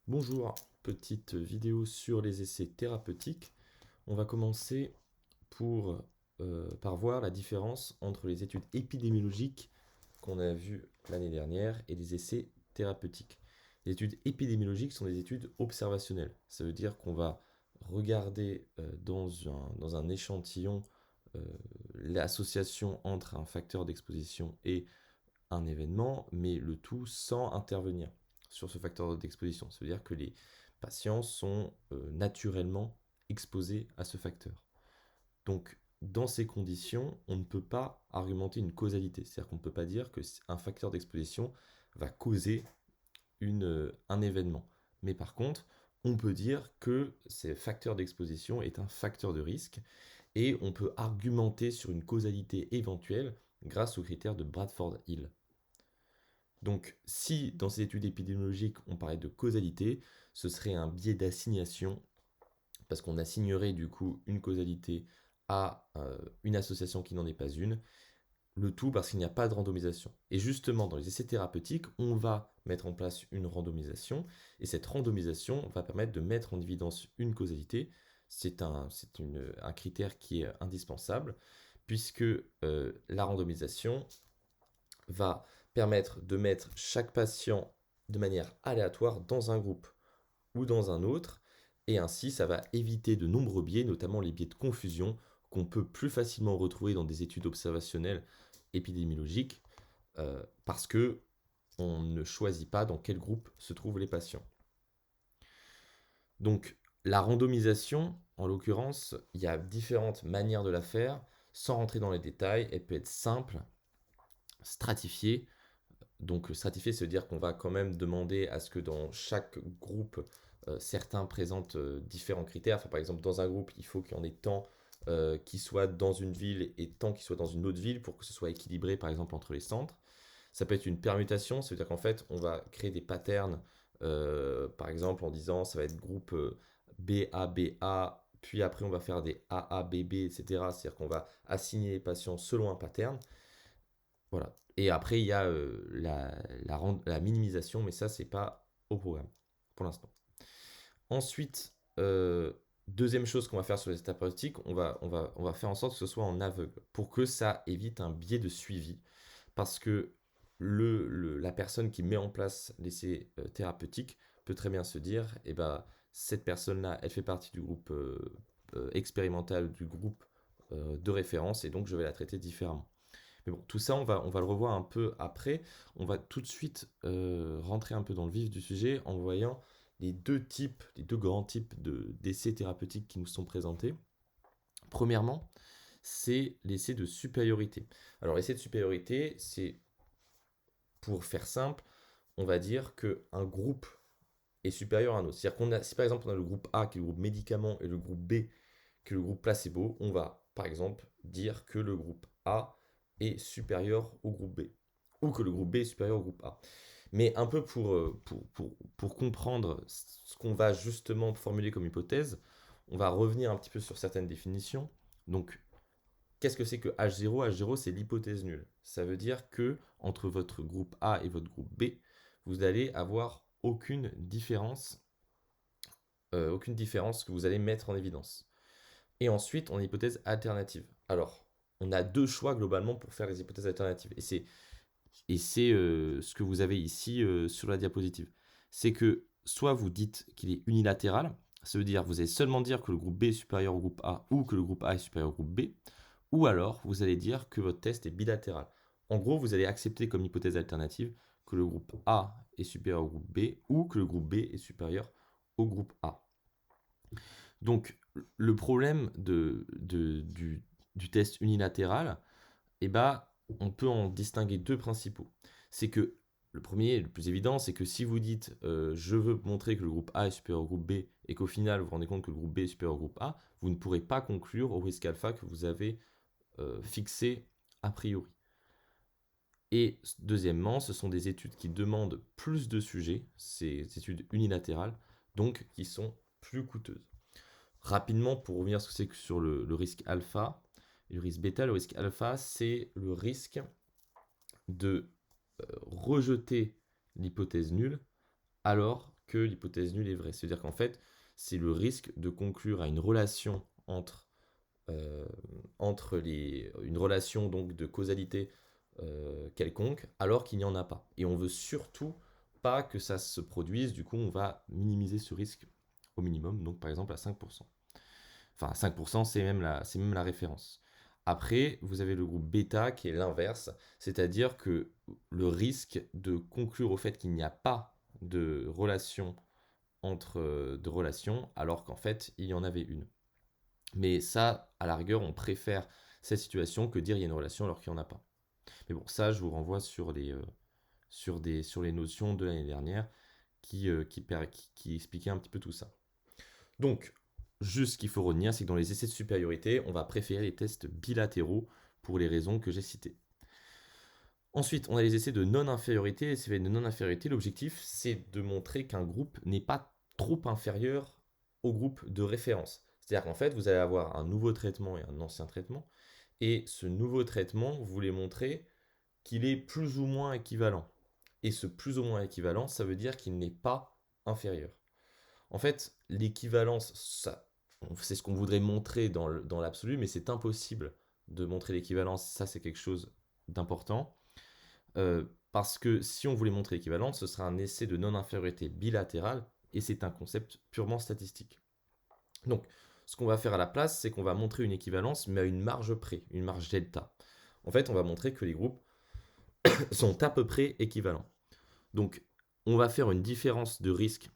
Bonjour, petite vidéo sur les essais thérapeutiques. On va commencer par voir la différence entre les études épidémiologiques qu'on a vues l'année dernière et les essais thérapeutiques. Les études épidémiologiques sont des études observationnelles. Ça veut dire qu'on va regarder dans un échantillon euh, l'association entre un facteur d'exposition et un événement, mais le tout sans intervenir sur ce facteur d'exposition. Ça veut dire que les patients sont naturellement exposés à ce facteur. Donc, dans ces conditions, on ne peut pas argumenter une causalité. C'est-à-dire qu'on ne peut pas dire qu'un facteur d'exposition va causer un événement. Mais par contre, on peut dire que ce facteur d'exposition est un facteur de risque et on peut argumenter sur une causalité éventuelle grâce au critère de Bradford-Hill. Donc, si dans ces études épidémiologiques on parlait de causalité, ce serait un biais d'assignation, parce qu'on assignerait du coup une causalité à une association qui n'en est pas une, le tout parce qu'il n'y a pas de randomisation. Et justement, dans les essais thérapeutiques, on va mettre en place une randomisation, et cette randomisation va permettre de mettre en évidence une causalité. C'est un critère qui est indispensable, puisque la randomisation va permettre de mettre chaque patient de manière aléatoire dans un groupe ou dans un autre, et ainsi ça va éviter de nombreux biais, notamment les biais de confusion qu'on peut plus facilement retrouver dans des études observationnelles épidémiologiques, parce que on ne choisit pas dans quel groupe se trouvent les patients. Donc la randomisation, en l'occurrence, il y a différentes manières de la faire. Sans rentrer dans les détails, elle peut être simple, stratifiée. Donc stratifié, ça veut dire qu'on va quand même demander à ce que dans chaque groupe, certains présentent différents critères. Enfin, par exemple, dans un groupe, il faut qu'il y en ait tant qui soient dans une ville et tant qui soient dans une autre ville pour que ce soit équilibré, par exemple, entre les centres. Ça peut être une permutation, ça veut dire qu'en fait, on va créer des patterns, par exemple, en disant ça va être groupe BABA, puis après on va faire des AABB, etc. C'est-à-dire qu'on va assigner les patients selon un pattern. Voilà. Et après, il y a la minimisation, mais ça, c'est pas au programme pour l'instant. Ensuite, deuxième chose qu'on va faire sur les étapes thérapeutiques, on va faire en sorte que ce soit en aveugle pour que ça évite un biais de suivi. Parce que la personne qui met en place l'essai thérapeutique peut très bien se dire, eh ben, cette personne-là, elle fait partie du groupe expérimental, du groupe de référence, et donc je vais la traiter différemment. Mais bon, tout ça, on va le revoir un peu après. On va tout de suite rentrer un peu dans le vif du sujet en voyant les deux grands types d'essais thérapeutiques qui nous sont présentés. Premièrement, c'est l'essai de supériorité. Alors, l'essai de supériorité, c'est, pour faire simple, on va dire qu'un groupe est supérieur à un autre. C'est-à-dire si par exemple on a le groupe A qui est le groupe médicament et le groupe B qui est le groupe placebo, on va par exemple dire que le groupe A est supérieur au groupe B ou que le groupe B est supérieur au groupe A. Mais un peu pour comprendre ce qu'on va justement formuler comme hypothèse, on va revenir un petit peu sur certaines définitions. Donc, qu'est-ce que c'est que H0? H0, c'est l'hypothèse nulle. Ça veut dire que entre votre groupe A et votre groupe B, vous allez avoir aucune différence que vous allez mettre en évidence. Et ensuite, on a l'hypothèse alternative. Alors, on a deux choix globalement pour faire les hypothèses alternatives. Et c'est ce que vous avez ici sur la diapositive. C'est que soit vous dites qu'il est unilatéral, ça veut dire vous allez seulement dire que le groupe B est supérieur au groupe A ou que le groupe A est supérieur au groupe B, ou alors vous allez dire que votre test est bilatéral. En gros, vous allez accepter comme hypothèse alternative que le groupe A est supérieur au groupe B ou que le groupe B est supérieur au groupe A. Donc, le problème du test unilatéral, eh ben, on peut en distinguer deux principaux. C'est que le premier, le plus évident, c'est que si vous dites je veux montrer que le groupe A est supérieur au groupe B et qu'au final vous vous rendez compte que le groupe B est supérieur au groupe A, vous ne pourrez pas conclure au risque alpha que vous avez fixé a priori. Et deuxièmement, ce sont des études qui demandent plus de sujets, ces études unilatérales, donc qui sont plus coûteuses. Rapidement, pour revenir sur ce que c'est sur le risque alpha et le risque bêta, le risque alpha, c'est le risque de rejeter l'hypothèse nulle alors que l'hypothèse nulle est vraie. C'est-à-dire qu'en fait, c'est le risque de conclure à une relation une relation donc de causalité quelconque, alors qu'il n'y en a pas. Et on veut surtout pas que ça se produise, du coup on va minimiser ce risque au minimum, donc par exemple à 5%. Enfin 5% c'est même la référence. Après, vous avez le groupe bêta qui est l'inverse, c'est-à-dire que le risque de conclure au fait qu'il n'y a pas de relation de relations, alors qu'en fait il y en avait une. Mais ça, à la rigueur, on préfère cette situation que dire il y a une relation alors qu'il n'y en a pas. Mais bon, ça, je vous renvoie sur les notions de l'année dernière qui expliquaient un petit peu tout ça. Donc, juste ce qu'il faut retenir, c'est que dans les essais de supériorité, on va préférer les tests bilatéraux pour les raisons que j'ai citées. Ensuite, on a les essais de non-infériorité. Les essais de non-infériorité, l'objectif, c'est de montrer qu'un groupe n'est pas trop inférieur au groupe de référence. C'est-à-dire qu'en fait, vous allez avoir un nouveau traitement et un ancien traitement. Et ce nouveau traitement, vous voulez montrer qu'il est plus ou moins équivalent. Et ce plus ou moins équivalent, ça veut dire qu'il n'est pas inférieur. En fait, l'équivalence, c'est ce qu'on voudrait montrer dans l'absolu, mais c'est impossible de montrer l'équivalence. Ça, c'est quelque chose d'important. Parce que si on voulait montrer l'équivalence, ce serait un essai de non-infériorité bilatérale, et c'est un concept purement statistique. Donc, ce qu'on va faire à la place, c'est qu'on va montrer une équivalence, mais à une marge près, une marge delta. En fait, on va montrer que les groupes sont à peu près équivalents. Donc, on va faire une différence de risque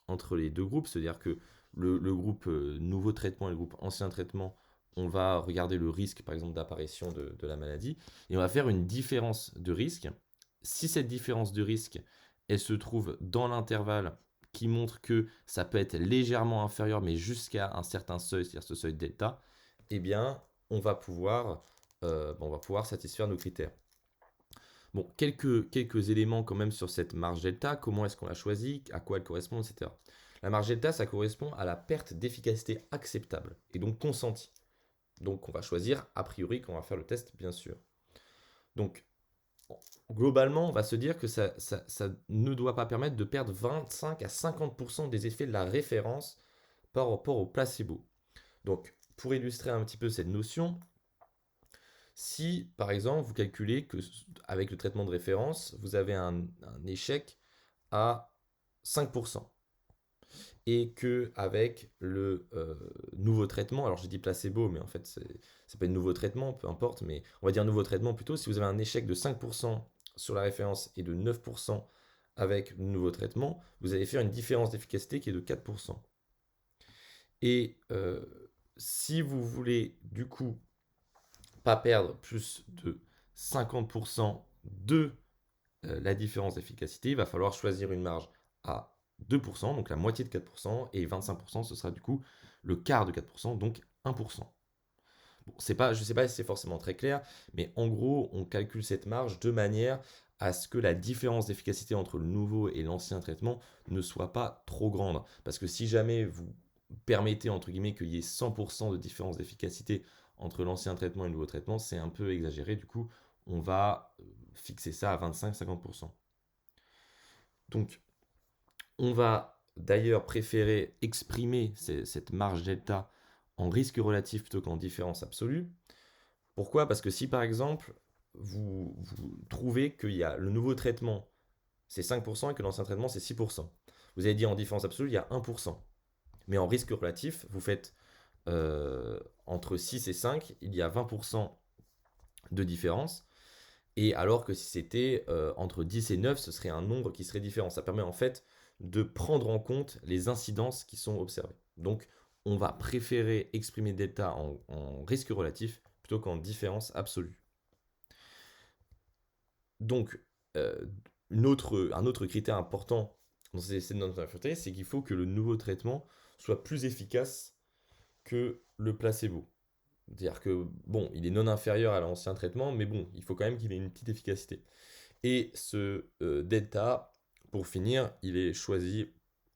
entre les deux groupes, c'est-à-dire que le groupe nouveau traitement et le groupe ancien traitement, on va regarder le risque, par exemple, d'apparition de la maladie, et on va faire une différence de risque. Si cette différence de risque, elle se trouve dans l'intervalle qui montre que ça peut être légèrement inférieur, mais jusqu'à un certain seuil, c'est-à-dire ce seuil delta, eh bien, on va pouvoir satisfaire nos critères. Bon, quelques éléments quand même sur cette marge delta, comment est-ce qu'on l'a choisie, à quoi elle correspond, etc. La marge delta, ça correspond à la perte d'efficacité acceptable, et donc consentie. Donc on va choisir a priori quand on va faire le test, bien sûr. Donc, globalement, on va se dire que ça ne doit pas permettre de perdre 25 à 50% des effets de la référence par rapport au placebo. Donc, pour illustrer un petit peu cette notion, si, par exemple, vous calculez que avec le traitement de référence, vous avez un échec à 5%, et que avec le nouveau traitement, alors j'ai dit placebo, mais en fait, c'est pas un nouveau traitement, peu importe, mais on va dire nouveau traitement plutôt, si vous avez un échec de 5% sur la référence et de 9% avec le nouveau traitement, vous allez faire une différence d'efficacité qui est de 4%. Et si vous voulez, du coup, pas perdre plus de 50% de la différence d'efficacité, il va falloir choisir une marge à 2%, donc la moitié de 4%, et 25%, ce sera du coup le quart de 4%, donc 1%. Bon, je ne sais pas si c'est forcément très clair, mais en gros, on calcule cette marge de manière à ce que la différence d'efficacité entre le nouveau et l'ancien traitement ne soit pas trop grande. Parce que si jamais vous permettez, entre guillemets, qu'il y ait 100% de différence d'efficacité entre l'ancien traitement et le nouveau traitement, c'est un peu exagéré. Du coup, on va fixer ça à 25-50%. Donc, on va d'ailleurs préférer exprimer cette marge delta en risque relatif plutôt qu'en différence absolue. Pourquoi? Parce que si par exemple, vous trouvez qu'il y a le nouveau traitement, c'est 5% et que l'ancien traitement, c'est 6%. Vous avez dit en différence absolue, il y a 1%. Mais en risque relatif, vous faites entre 6 et 5, il y a 20% de différence. Et alors que si c'était entre 10 et 9, ce serait un nombre qui serait différent. Ça permet en fait de prendre en compte les incidences qui sont observées. Donc, on va préférer exprimer delta en risque relatif plutôt qu'en différence absolue. Donc, un autre critère important dans ces essais de non-infériorité, c'est qu'il faut que le nouveau traitement soit plus efficace que le placebo. C'est-à-dire que, bon, il est non inférieur à l'ancien traitement, mais bon, il faut quand même qu'il ait une petite efficacité. Et ce delta, pour finir, il est choisi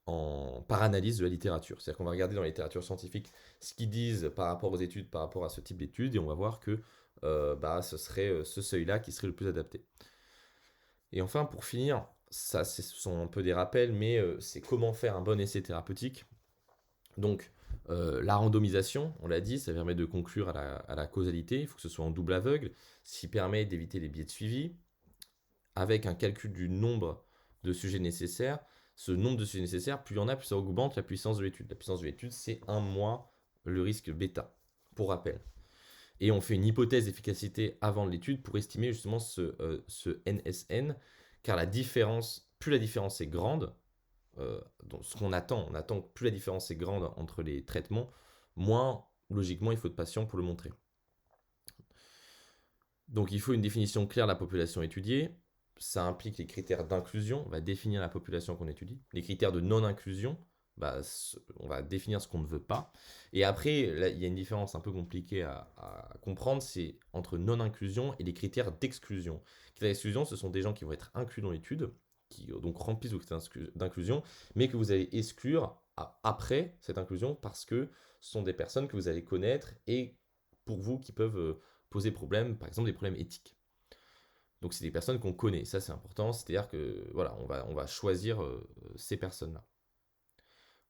par analyse de la littérature. C'est-à-dire qu'on va regarder dans la littérature scientifique ce qu'ils disent par rapport aux études, par rapport à ce type d'études, et on va voir que ce serait ce seuil-là qui serait le plus adapté. Et enfin, pour finir, ça, ce sont un peu des rappels, mais c'est comment faire un bon essai thérapeutique. Donc, la randomisation, on l'a dit, ça permet de conclure à la causalité, il faut que ce soit en double aveugle, ce qui permet d'éviter les biais de suivi, avec un calcul du nombre de sujets nécessaires. Ce nombre de sujets nécessaires, plus il y en a, plus ça augmente la puissance de l'étude. La puissance de l'étude, c'est 1 moins le risque bêta, pour rappel. Et on fait une hypothèse d'efficacité avant l'étude pour estimer justement ce NSN, car plus la différence est grande, donc ce qu'on attend, on attend que plus la différence est grande entre les traitements, moins logiquement il faut de patients pour le montrer. Donc il faut une définition claire de la population étudiée. Ça implique les critères d'inclusion, on va définir la population qu'on étudie. Les critères de non-inclusion, bah, on va définir ce qu'on ne veut pas. Et après, là, il y a une différence un peu compliquée à comprendre, c'est entre non-inclusion et les critères d'exclusion. Les critères d'exclusion, ce sont des gens qui vont être inclus dans l'étude, qui donc remplissent vos critères d'inclusion, mais que vous allez exclure après cette inclusion parce que ce sont des personnes que vous allez connaître et pour vous qui peuvent poser problème, par exemple des problèmes éthiques. Donc c'est des personnes qu'on connaît, ça c'est important, c'est-à-dire que voilà, on va choisir ces personnes-là.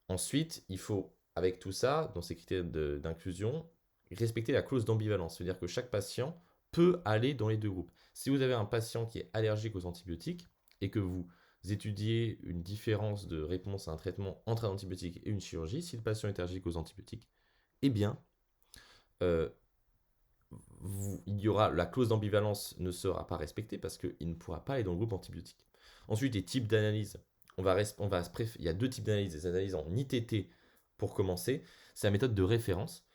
Ensuite, il faut, avec tout ça, dans ces critères d'inclusion, respecter la clause d'ambivalence, c'est-à-dire que chaque patient peut aller dans les deux groupes. Si vous avez un patient qui est allergique aux antibiotiques et que vous étudiez une différence de réponse à un traitement entre un antibiotique et une chirurgie, si le patient est allergique aux antibiotiques, eh bien, euh, il y aura, la clause d'ambivalence ne sera pas respectée parce qu'il ne pourra pas aller dans le groupe antibiotique. Ensuite, les types d'analyse. Il y a deux types d'analyse. Des analyses en ITT pour commencer. C'est la méthode de référence.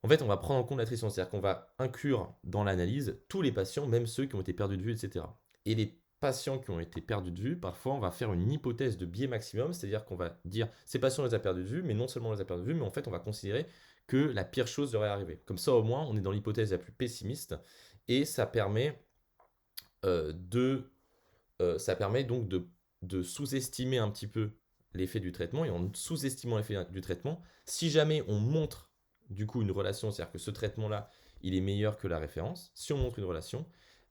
En fait, on va prendre en compte l'attrition, c'est-à-dire qu'on va inclure dans l'analyse tous les patients, même ceux qui ont été perdus de vue, etc. Et les patients qui ont été perdus de vue, parfois on va faire une hypothèse de biais maximum, c'est-à-dire qu'on va dire ces patients on les a perdus de vue, mais non seulement on les a perdus de vue, mais en fait on va considérer que la pire chose leur est arrivée. Comme ça au moins on est dans l'hypothèse la plus pessimiste et ça permet ça permet donc de sous-estimer un petit peu l'effet du traitement et en sous-estimant l'effet du traitement, si jamais on montre du coup une relation, c'est-à-dire que ce traitement-là, il est meilleur que la référence, si on montre une relation,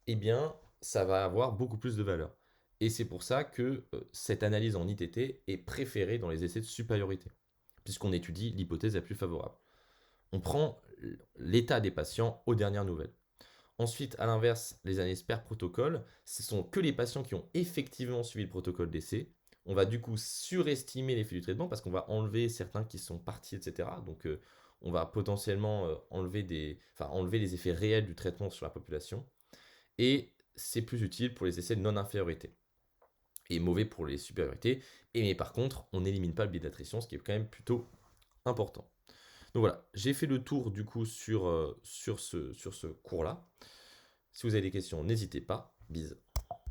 eh bien, ça va avoir beaucoup plus de valeur. Et c'est pour ça que cette analyse en ITT est préférée dans les essais de supériorité, puisqu'on étudie l'hypothèse la plus favorable. On prend l'état des patients aux dernières nouvelles. Ensuite, à l'inverse, les analyses per protocole, ce sont que les patients qui ont effectivement suivi le protocole d'essai. On va du coup surestimer l'effet du traitement parce qu'on va enlever certains qui sont partis, etc. Donc, on va potentiellement enlever les effets réels du traitement sur la population. Et c'est plus utile pour les essais de non-infériorité. Et mauvais pour les supériorités. Mais par contre, on n'élimine pas le biais d'attrition, ce qui est quand même plutôt important. Donc voilà, j'ai fait le tour du coup sur ce cours-là. Si vous avez des questions, n'hésitez pas. Bisous.